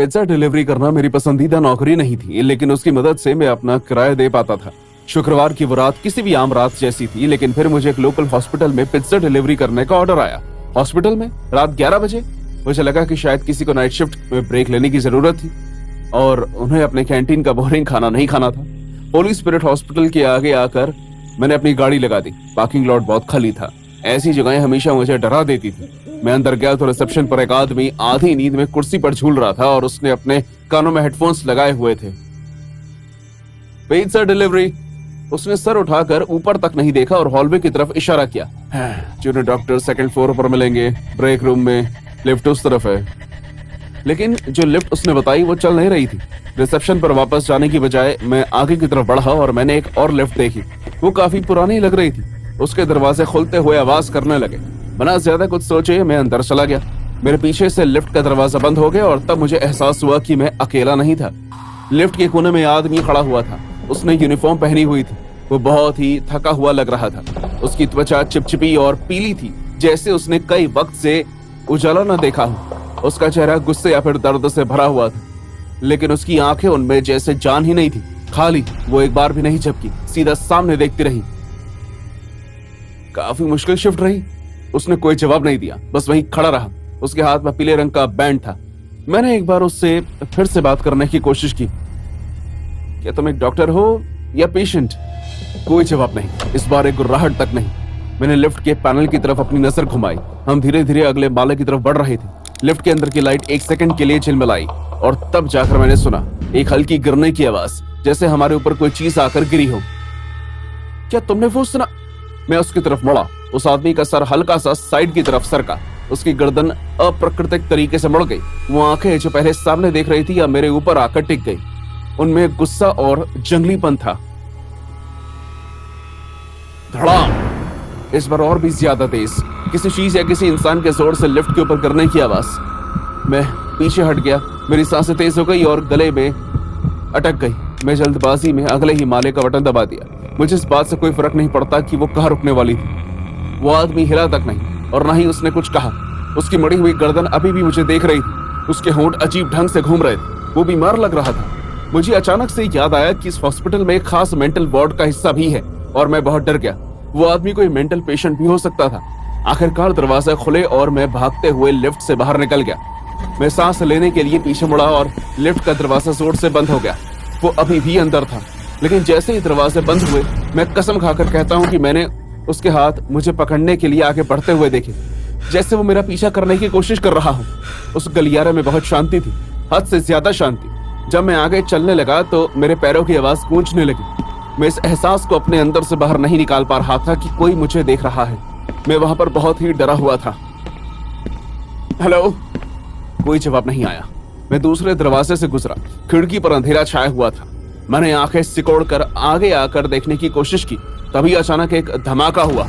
Pizza delivery करना मेरी पसंदीदा नौकरी नहीं थी, लेकिन उसकी मदद से मैं अपना किराया दे पाता था। शुक्रवार की वो रात किसी भी आम रात जैसी थी, लेकिन फिर मुझे एक लोकल हॉस्पिटल में पिज्जा डिलीवरी करने का ऑर्डर आया। हॉस्पिटल में रात 11 बजे। मुझे लगा कि शायद किसी को नाइट शिफ्ट में ब्रेक लेने की जरूरत थी और उन्हें अपने कैंटीन का बोरिंग खाना नहीं खाना था। होली स्पिरिट हॉस्पिटल के आगे आकर मैंने अपनी गाड़ी लगा दी। पार्किंग लॉट बहुत खाली था। ऐसी जगहें हमेशा मुझे डरा देती थी। मैं अंदर गया तो रिसेप्शन पर एक आदमी आधी नींद में कुर्सी पर झूल रहा था और उसने अपने कानों में हेडफोन्स लगाए हुए थे। Pizza delivery. उसने सर उठाकर ऊपर तक नहीं देखा और हॉलवे की तरफ इशारा किया। जूनियर डॉक्टर सेकंड फ्लोर पर मिलेंगे, ब्रेक रूम में, लिफ्ट उस तरफ है। लेकिन जो लिफ्ट उसने बताई वो चल नहीं रही थी। रिसेप्शन पर वापस जाने की बजाय मैं आगे की तरफ बढ़ा और मैंने एक और लिफ्ट देखी। वो काफी पुरानी लग रही थी। उसके दरवाजे खुलते हुए आवाज करने लगे। बिना ज्यादा कुछ सोचे मैं अंदर चला गया। मेरे पीछे से लिफ्ट का दरवाजा बंद हो गया और तब मुझे एहसास हुआ कि मैं अकेला नहीं था। लिफ्ट के कोने में आदमी खड़ा हुआ था। उसने यूनिफॉर्म पहनी हुई थी। वो बहुत ही थका हुआ लग रहा था। उसकी त्वचा चिपचिपी और पीली थी, जैसे उसने कई वक्त से उजाला न देखा हो। उसका चेहरा गुस्से या फिर दर्द से भरा हुआ था, लेकिन उसकी आंखें उनमें जैसे जान ही नहीं थी। खाली। वो एक बार भी नहीं झपकी, सीधा सामने देखती रही। काफी मुश्किल शिफ्ट रही। उसने कोई जवाब नहीं दिया, बस वहीं खड़ा रहा। उसके हाथ में पीले रंग का बैंड था। मैंने एक बार उससे फिर से बात करने की कोशिश की। क्या तुम एक डॉक्टर हो या पेशेंट? कोई जवाब नहीं। इस बार एक गुर्राहट तक नहीं। मैंने लिफ्ट के पैनल की तरफ अपनी नजर घुमाई। हम धीरे धीरे अगले माले की तरफ बढ़ रहे थे। लिफ्ट के अंदर की लाइट एक सेकंड के लिए झिलमिलाई और तब जाकर मैंने सुना एक हल्की गिरने की आवाज, जैसे हमारे ऊपर कोई चीज आकर गिरी हो। क्या तुमने वो सुना? मैं उसकी तरफ मुड़ा। उस आदमी का सर हल्का सा साइड की तरफ सरका। उसकी गर्दन अप्राकृतिक तरीके से मुड़ गई। वो आंखें जो पहले सामने देख रही थी अब मेरे ऊपर आकर टिक गई। उनमें गुस्सा और जंगलीपन था। धड़ाम। इस बार और भी ज्यादा तेज। किसी चीज या किसी इंसान के जोर से लिफ्ट के ऊपर गिरने की आवाज। मैं पीछे हट गया। मेरी सांसें तेज हो गई और गले में अटक गई। मैं जल्दबाजी में अगले ही माले का बटन दबा दिया। मुझे इस बात से कोई फर्क नहीं पड़ता कि वो कहाँ रुकने वाली थी। वो आदमी हिला तक नहीं और ना ही उसने कुछ कहा। उसकी मड़ी हुई गर्दन अभी भी मुझे देख रही थी। उसके होंठ अजीब ढंग से घूम रहे थे। वो बीमार लग रहा था। मुझे अचानक से याद आया कि इस हॉस्पिटल में एक खास मेंटल वार्ड का हिस्सा भी है और मैं बहुत डर गया। वो आदमी कोई मेंटल पेशेंट भी हो सकता था। आखिरकार दरवाजा खुले और मैं भागते हुए लिफ्ट से बाहर निकल गया। मैं सांस लेने के लिए पीछे मुड़ा और लिफ्ट का दरवाजा जोर से बंद हो गया। वो अभी भी अंदर था, लेकिन जैसे ही दरवाजे बंद हुए मैं कसम खाकर कहता हूँ कि मैंने उसके हाथ मुझे पकड़ने के लिए आगे बढ़ते हुए देखे, जैसे वो मेरा पीछा करने की कोशिश कर रहा हो। उस गलियारे में बहुत शांति थी, हद से ज्यादा शांति। जब मैं आगे चलने लगा तो मेरे पैरों की आवाज गूंजने लगी। मैं इस एहसास को अपने अंदर से बाहर नहीं निकाल पा रहा था कि कोई मुझे देख रहा है। मैं वहां पर बहुत ही डरा हुआ था। हेलो। कोई जवाब नहीं आया। मैं दूसरे दरवाजे से गुजरा। खिड़की पर अंधेरा छाया हुआ था। मैंने आंखें सिकोड़कर आगे आकर देखने की कोशिश की। तभी अचानक एक धमाका हुआ।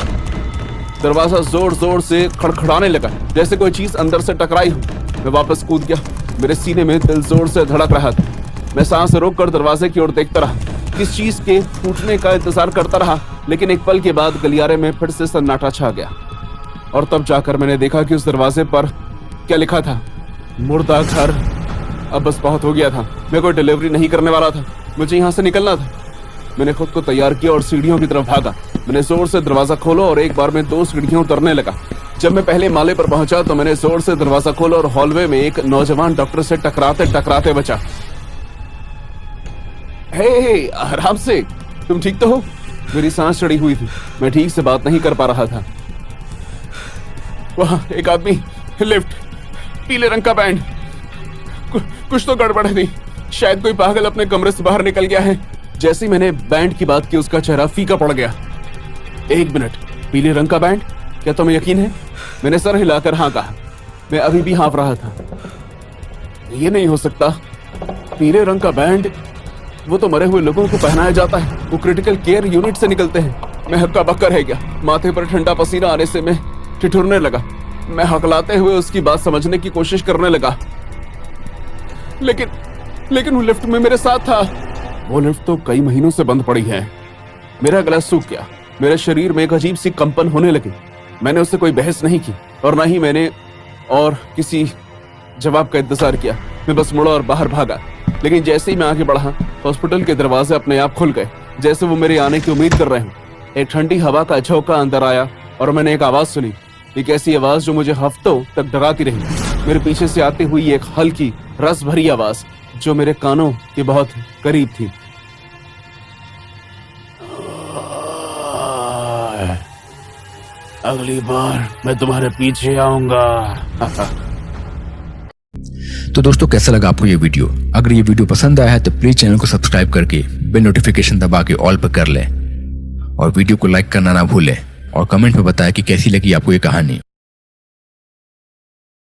दरवाजा जोर जोर से खड़खड़ाने लगा, जैसे कोई चीज अंदर से टकराई हो। मैं वापस कूद गया। मेरे सीने में दिल जोर से धड़क रहा था। मैं सांस रोककर दरवाजे की ओर देखता रहा, किस चीज के टूटने का इंतजार करता रहा। लेकिन एक पल के बाद गलियारे में फिर से सन्नाटा छा गया और तब जाकर मैंने देखा कि उस दरवाजे पर क्या लिखा था, मुर्दा घर। अब बस बहुत हो गया था। मैं कोई डिलीवरी नहीं करने वाला था, मुझे यहाँ से निकलना था। मैंने खुद को तैयार किया और सीढ़ियों की तरफ भागा। मैंने जोर से दरवाजा खोला और एक बार में 2 सीढ़ियां उतरने लगा। जब मैं पहले माले पर पहुंचा तो मैंने जोर से दरवाजा खोला और हॉलवे में एक नौजवान डॉक्टर से टकराते टकराते बचा। हे, आराम से, तुम ठीक तो हो? मेरी सांस चढ़ी हुई थी। मैं ठीक से बात नहीं कर पा रहा था। वहां एक आदमी, लिफ्ट, पीले रंग का बैंड। कुछ तो गड़बड़ है। शायद कोई पागल अपने कमरे से बाहर निकल गया है। जैसे ही मैंने बैंड की बात की उसका चेहरा फीका पड़ गया। 1 मिनट, पीले रंग का बैंड? क्या तुम्हें यकीन है? मैंने सर हिलाकर हाँ कहा। मैं अभी भी हाँफ रहा था। ये नहीं हो सकता। पीले रंग का बैंड, वो तो मरे हुए लोगों को पहनाया जाता है। वो क्रिटिकल केयर यूनिट से निकलते हैं। मैं हक्का बक्का रह गया। माथे पर ठंडा पसीना आने से मैं ठिठुरने लगा। मैं हकलाते हुए उसकी बात समझने की कोशिश करने लगा। लेकिन वो लिफ्ट में मेरे साथ था। वो लिफ्ट तो कई महीनों से बंद पड़ी है। मेरा गला सूख गया। मेरे शरीर में एक अजीब सी कंपन होने लगी। मैंने उससे कोई बहस नहीं की और ना ही मैंने और किसी जवाब का इंतजार किया। मैं बस मुड़ा और बाहर भागा, लेकिन जैसे ही मैं आगे बढ़ा, हॉस्पिटल के दरवाजे अपने आप खुल गए, जैसे वो मेरे आने की उम्मीद कर रहे हों। एक ठंडी हवा का झोंका अंदर आया और मैंने एक आवाज सुनी, एक ऐसी आवाज जो मुझे हफ्तों तक डराती रही। मेरे पीछे से आती हुई एक हल्की रस भरी आवाज जो मेरे कानों के बहुत करीब थी। अगली बार मैं तुम्हारे पीछे आऊंगा। तो दोस्तों, कैसा लगा आपको ये वीडियो? अगर ये वीडियो पसंद आया है तो प्लीज चैनल को सब्सक्राइब करके बेल नोटिफिकेशन दबा के ऑल पर कर लें और वीडियो को लाइक करना ना भूलें और कमेंट में बताएं कि कैसी लगी आपको ये कहानी।